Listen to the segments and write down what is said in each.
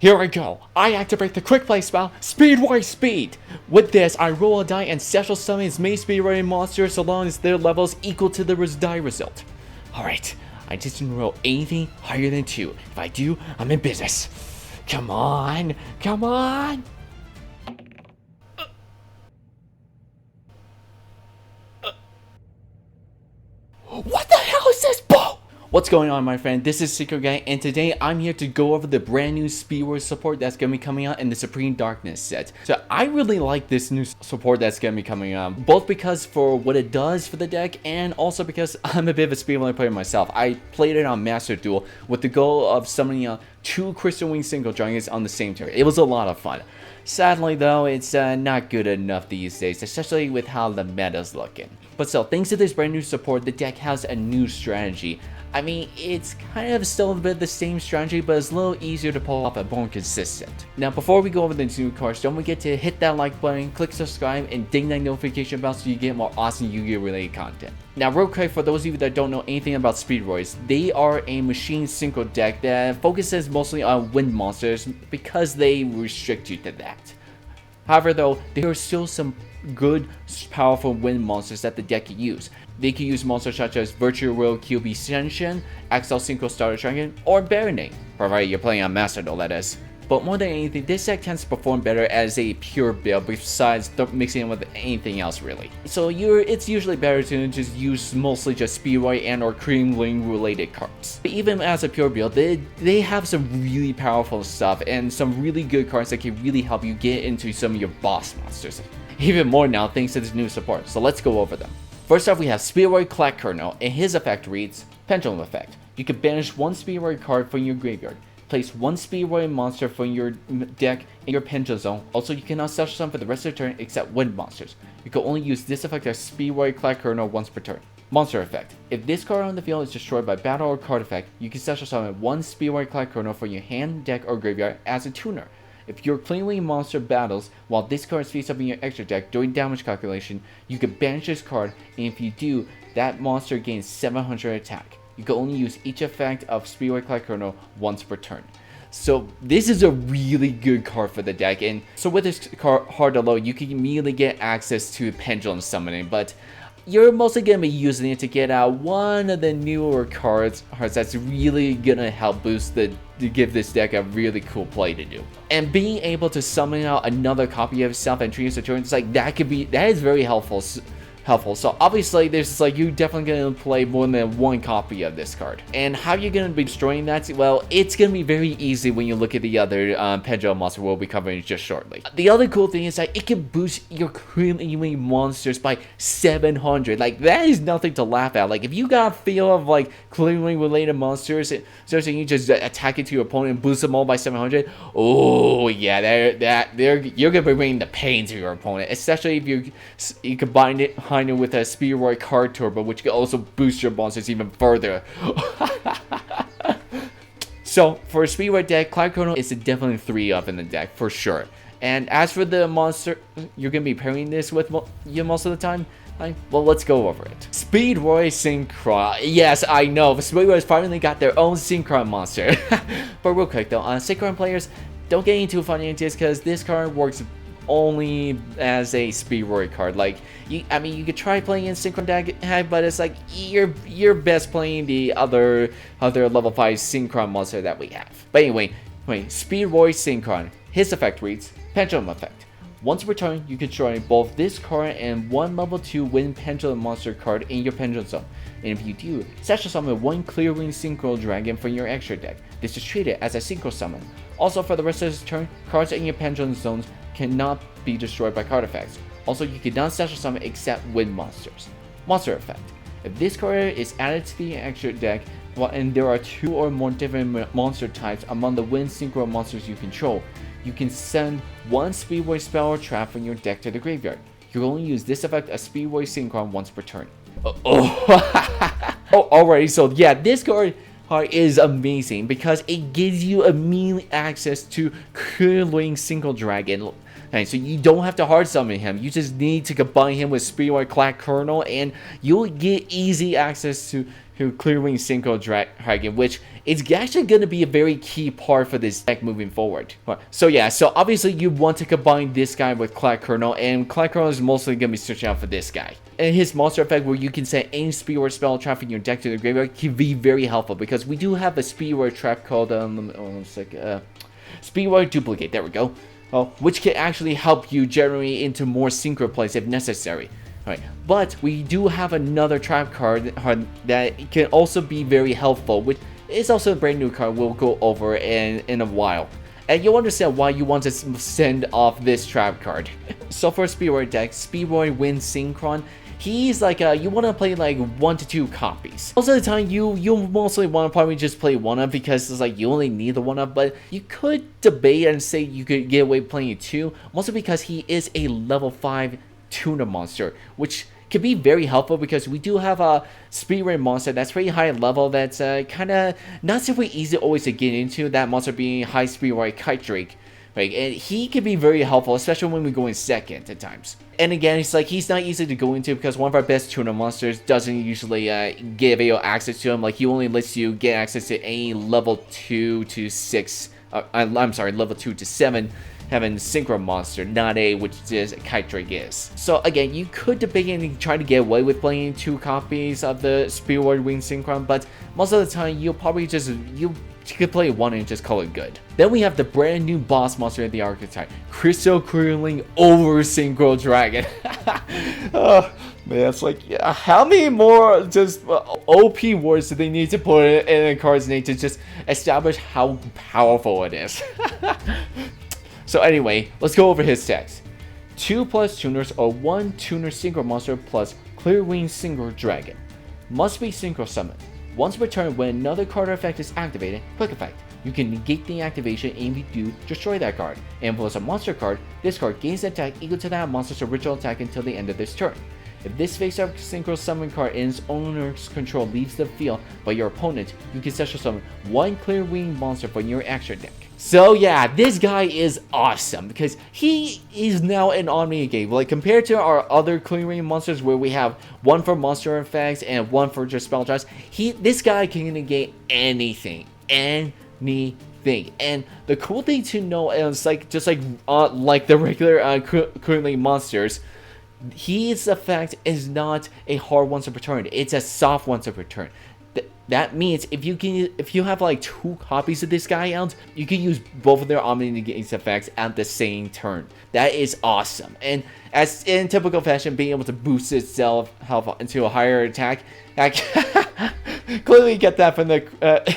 Here I go. I activate the quick play spell, Speedroid Speed. With this, I roll a die and special summon its main Speedroid monsters so long as their levels equal to the die result. Alright, I just didn't roll anything higher than 2. If I do, I'm in business. Come on, come on. What the hell is this bull? What's going on, my friend? This is SynchroGuy, and today I'm here to go over the brand new Speedroid support that's going to be coming out in the Supreme Darkness set. So I really like this new support that's going to be coming out, both because for what it does for the deck, and also because I'm a bit of a Speedroid player myself. I played it on Master Duel with the goal of summoning 2 Crystal Wing Synchro Dragons on the same turn. It was a lot of fun. Sadly though, it's not good enough these days, especially with how the meta's looking. But still, thanks to this brand new support, the deck has a new strategy. I mean, it's kind of still a bit the same strategy, but it's a little easier to pull off and more consistent. Now, before we go over the new cards, don't forget to hit that like button, click subscribe, and ding that notification bell so you get more awesome Yu-Gi-Oh related content. Now, real quick, for those of you that don't know anything about Speedroids, they are a machine synchro deck that focuses mostly on wind monsters because they restrict you to that. However, though, there are still some good, powerful wind monsters that the deck can use. They can use monsters such as Virtual Will QB Senshin, XL Synchro Starter Dragon, or Baronade, provided you're playing on Master Duel, that is. But more than anything, this deck tends to perform better as a pure build besides mixing it with anything else really. So it's usually better to just use mostly just Speedroid and or Cream Wing related cards. But even as a pure build, they have some really powerful stuff and some really good cards that can really help you get into some of your boss monsters. Even more now thanks to this new support, so let's go over them. First off, we have Speedroid Clackernel, and his effect reads, Pendulum Effect. You can banish 1 Speedroid card from your graveyard. Place 1 Speedroid monster from your deck in your Pendulum Zone. Also, you cannot special summon for the rest of the turn except wind monsters. You can only use this effect as Speedroid Clackernel once per turn. Monster Effect. If this card on the field is destroyed by battle or card effect, you can special summon 1 Speedroid Clackernel from your hand, deck, or graveyard as a tuner. If your Clean Wing monster battles while this card is face up in your extra deck during damage calculation, you can banish this card, and if you do, that monster gains 700 attack. You can only use each effect of Speedroid Clackernel once per turn. So this is a really good card for the deck, and so with this card alone, you can immediately get access to Pendulum Summoning, but you're mostly going to be using it to get out one of the newer cards that's really going to help boost to give this deck a really cool play to do. And being able to summon out another copy of itself and treat it as a turn, it's like that is very helpful. So obviously there's like you definitely gonna play more than 1 copy of this card. And how you're gonna be destroying that? Well, it's gonna be very easy when you look at the other Pendulum monster we'll be covering just shortly. The other cool thing is that it can boost your Cream Wing monsters by 700. Like that is nothing to laugh at. Like if you got a feel of like Cream Wing related monsters, so you just attack it to your opponent and boost them all by 700. Oh yeah, you're gonna be bringing the pain to your opponent, especially if you combine it with a Speedroid card turbo, which can also boost your monsters even further. So for a Speedroid deck, Clackernel is definitely 3 up in the deck for sure. And as for the monster you're gonna be pairing this with most of the time, well, let's go over it. Speedroid Synchron. Yes, I know, Speedroid's finally got their own Synchron monster. But real quick though, Synchron players, don't get into funny ideas because this card works only as a Speedroid card. Like you could try playing in Synchron deck, but it's like you're best playing the other level 5 Synchron monster that we have. But anyway, Speedroid Synchron. His effect reads Pendulum Effect. Once per turn, you can destroy both this card and 1 level 2 wind pendulum monster card in your Pendulum Zone. And if you do, special summon 1 Clear Wing Synchro Dragon from your extra deck. This is treated as a Synchro summon. Also, for the rest of this turn, cards in your Pendulum Zones cannot be destroyed by card effects. Also, you cannot special summon except wind monsters. Monster Effect. If this card is added to the extra deck, and there are 2 or more different monster types among the wind synchro monsters you control, you can send 1 Speedroid spell or trap from your deck to the graveyard. You can only use this effect as Speedroid Synchron once per turn. Alright, so yeah, this card is amazing because it gives you immediate access to Clear Wing Synchro Dragon. And so you don't have to hard summon him, you just need to combine him with Speedroid Clackernel and you'll get easy access to Clear Wing Synchro Dragon, which it's actually going to be a very key part for this deck moving forward. So yeah, so obviously you want to combine this guy with Clackernel, and Clackernel is mostly going to be switching out for this guy. And his monster effect, where you can send any Speedroid spell trap from your deck to the graveyard, can be very helpful, because we do have a Speedroid trap called Speedroid Duplicate. There we go. Which can actually help you generate into more Synchro plays if necessary. Alright, but we do have another trap card that can also be very helpful, which is also a brand new card we'll go over in a while. And you'll understand why you want to send off this trap card. So for a Speedroid deck, Speedroid wins Synchron. He's like, you want to play like 1 to 2 copies. Most of the time, you mostly want to probably just play 1-up, because it's like you only need the 1-up, but you could debate and say you could get away playing 2, mostly because he is a level 5 tuner monster, which can be very helpful, because we do have a Speedroid monster that's pretty high level, that's kind of not super easy always to get into, that monster being Hi-Speedroid Glider. Right, and he can be very helpful, especially when we go in second at times. And again, he's not easy to go into, because one of our best tuner monsters doesn't usually give AO access to him. Like, he only lets you get access to any level 2 to 6, I'm sorry, level 2 to 7 having Synchro monster, not a, which is Kite Drake is. So again, you could debate and try to get away with playing 2 copies of the Speedroid Wing Synchron, but most of the time you'll probably just, you could play 1 and just call it good. Then we have the brand new boss monster of the archetype, Crystal Clearling over Synchro Dragon. Oh man, it's like, yeah, how many more just OP words do they need to put in a card's name to just establish how powerful it is? So anyway, let's go over his text. 2+ tuners or 1 tuner Synchro monster plus Clear Wing Synchro Dragon. Must be Synchro summoned. Once per turn, when another card or effect is activated, quick effect. You can negate the activation and if you do, destroy that card. And plus a monster card, this card gains an attack equal to that monster's original attack until the end of this turn. If this face-up Synchro summon card in its owner's control leaves the field by your opponent, you can special summon 1 Clear Wing monster from your extra deck. So yeah, this guy is awesome, because he is now an Omni game. Like, compared to our other Clear Wing monsters where we have 1 for monster effects and 1 for just spell traps, this guy can negate anything. Anything. And the cool thing to know is, like, just like the regular Clear Wing monsters, his effect is not a hard once per turn, it's a soft once per turn. That means if you have like 2 copies of this guy out, you can use both of their Omni Negates effects at the same turn. That is awesome. And as in typical fashion, being able to boost itself health into a higher attack, I clearly get that from the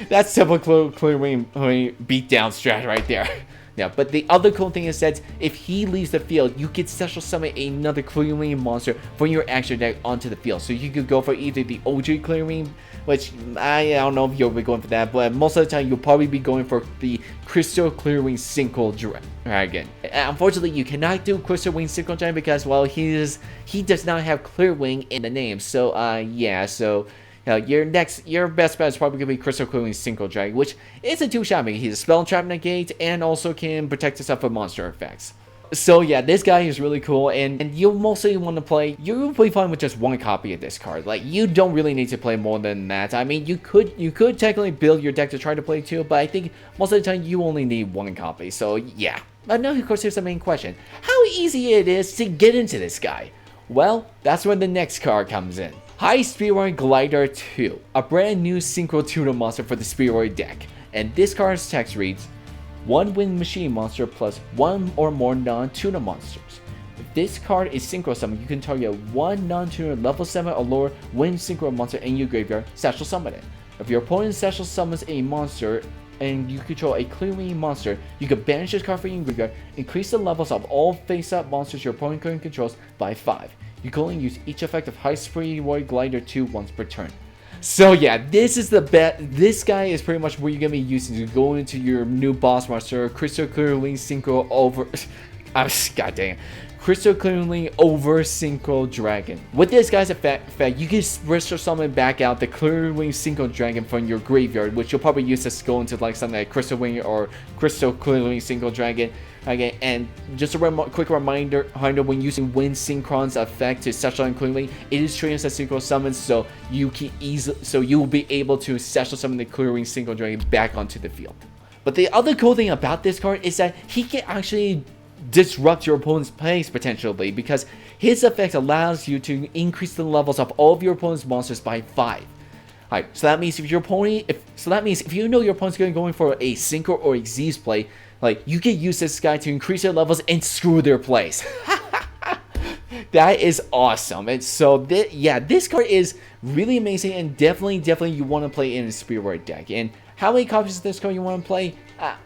that's typical Clear Wing beatdown strat right there. Yeah, but the other cool thing is that if he leaves the field, you can special summon another Clear Wing monster from your action deck onto the field. So you could go for either the OG Clear Wing, which I don't know if you'll be going for that, but most of the time you'll probably be going for the Crystal Clear Wing Synchro Dragon. Unfortunately, you cannot do Crystal Wing Synchro Dragon because, well, he does not have Clear Wing in the name. So yeah, so your best bet is probably going to be Crystal Clear Wing Synchro Dragon, which is a 2-shot maker. He's a spell trap negate and also can protect himself from monster effects. So yeah, this guy is really cool, and you'll mostly want to play, you'll be fine with just 1 copy of this card. Like, you don't really need to play more than that. I mean, you could technically build your deck to try to play 2, but I think most of the time you only need 1 copy, so yeah. But now, of course, here's the main question. How easy it is to get into this guy? Well, that's when the next card comes in. Hi-Speedroid Glider 2, a brand new Synchro tuner monster for the Speedroid deck. And this card's text reads, 1 wind machine monster plus 1 or more non-tuner monsters. If this card is Synchro summoned, you can target 1 non-tuner level 7 or lower wind Synchro monster in your graveyard, special summon it. If your opponent special summons a monster and you control a Clear Wing monster, you can banish this card from your graveyard, increase the levels of all face-up monsters your opponent currently controls by 5. You can only use each effect of Hi-Speedroid Glider 2 once per turn. So yeah, this is the bet. This guy is pretty much what you're gonna be using to go into your new boss monster, Crystal Clear Wing Synchro over God dang it. Crystal Clearly over Synchro Dragon. With this guy's effect, you can restore summon back out the Clearwing Synchro Dragon from your graveyard, which you'll probably use to go into like something like Crystal Wing or Crystal Clearwing Synchro Dragon. Okay, and just a quick reminder, when using Wind Synchron's effect to special summon Clearwing, it is treated as a Synchro summon, so you will be able to special summon the Clearwing Synchro Dragon back onto the field. But the other cool thing about this card is that he can actually disrupt your opponent's plays potentially, because his effect allows you to increase the levels of all of your opponent's monsters by 5. Alright, so that means if you know your opponent's going for a Synchro or a Z's play, like you can use this guy to increase their levels and screw their plays. That is awesome. And so this card is really amazing, and definitely you want to play in a Speedroid deck. And how many copies of this card you want to play?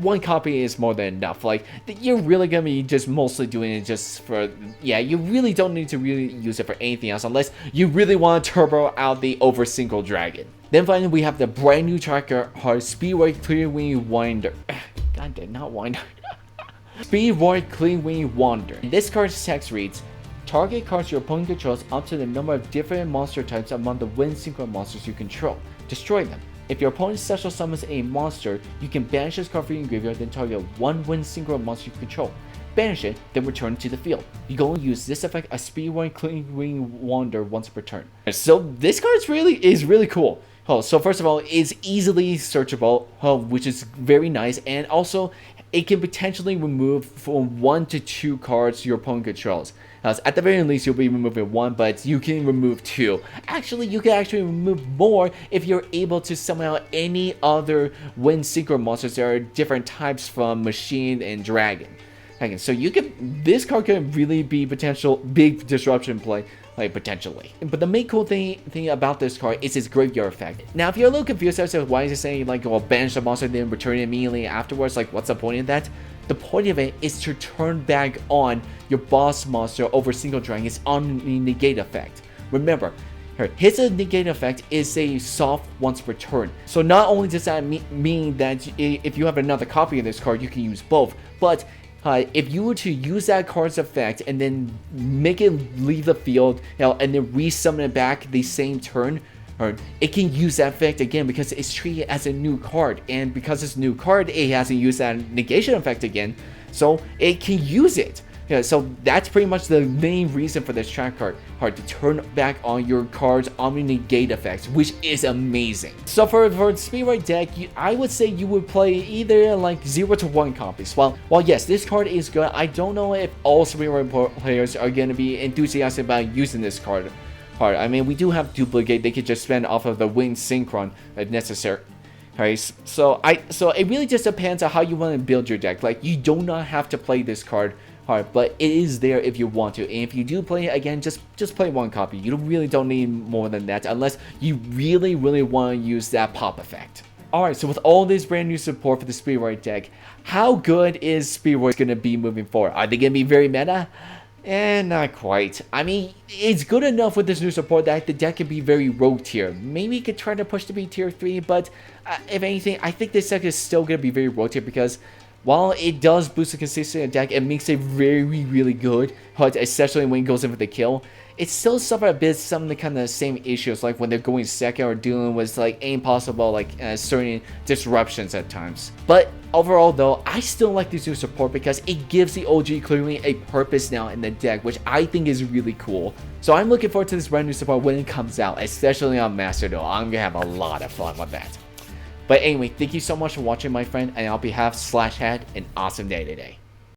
1 copy is more than enough. Like, you're really gonna be just mostly doing it just for, you really don't need to really use it for anything else unless you really want to turbo out the over Synchro Dragon. Then finally we have the brand new tracker Hi-Speedroid Clearwing Winder. God damn, not Winder. Speedroid Clearwing Wander. This card's text reads, target cards your opponent controls up to the number of different monster types among the Wind Synchro monsters you control. Destroy them. If your opponent special summons a monster, you can banish this card from your graveyard, then target 1 Wind Synchro monster you control. Banish it, then return it to the field. You can only use this effect as Speedroid Clearwing Wander once per turn. So this card is really cool. So first of all, it's easily searchable, which is very nice, and also it can potentially remove from 1 to 2 cards your opponent controls. At the very least, you'll be removing 1, but you can remove 2. Actually, you can actually remove more if you're able to summon out any other Wind Synchro monsters that are different types from Machine and Dragon. So this card can really be potential big disruption play, like potentially. But the main cool thing about this card is its graveyard effect. Now, if you're a little confused as to why is it saying like, well, banish the monster then return it immediately afterwards, like what's the point of that? The point of it is to turn back on your boss monster over Synchro Dragon's on the negate effect. Remember, his negate effect is a soft once per turn. So not only does that mean that if you have another copy of this card, you can use both, but if you were to use that card's effect and then make it leave the field, and then resummon it back the same turn, it can use that effect again because it's treated as a new card, and because it's a new card, it hasn't used that negation effect again, so it can use it. So that's pretty much the main reason for this track card, to turn back on your card's omni-negate effects, which is amazing. So for the Speedroid deck, I would say you would play either like 0 to 1 copies. While yes, this card is good, I don't know if all Speedroid players are going to be enthusiastic about using this card. I mean, we do have duplicate, they could just spend off of the Wind Synchron if necessary. So it really just depends on how you want to build your deck. Like, you do not have to play this card hard, but it is there if you want to. And if you do play it, again, just play 1 copy. You really don't need more than that unless you really want to use that pop effect. Alright, so with all this brand new support for the Speedroid deck, how good is Speedroid going to be moving forward? Are they going to be very meta? Not quite. I mean, it's good enough with this new support that the deck can be very rogue tier. Maybe you could try to push to be tier 3, but if anything, I think this deck is still going to be very rogue tier because while it does boost the consistency of the deck, it makes it really good, especially when it goes in for the kill. It still suffers a bit some of the kind of same issues, like when they're going second or dealing with like impossible certain disruptions at times. But overall though, I still like this new support because it gives the OG clearly a purpose now in the deck, which I think is really cool. So I'm looking forward to this brand new support when it comes out, especially on Master Duel. I'm gonna have a lot of fun with that. But anyway, thank you so much for watching, my friend, and on behalf of Slash had an awesome day today.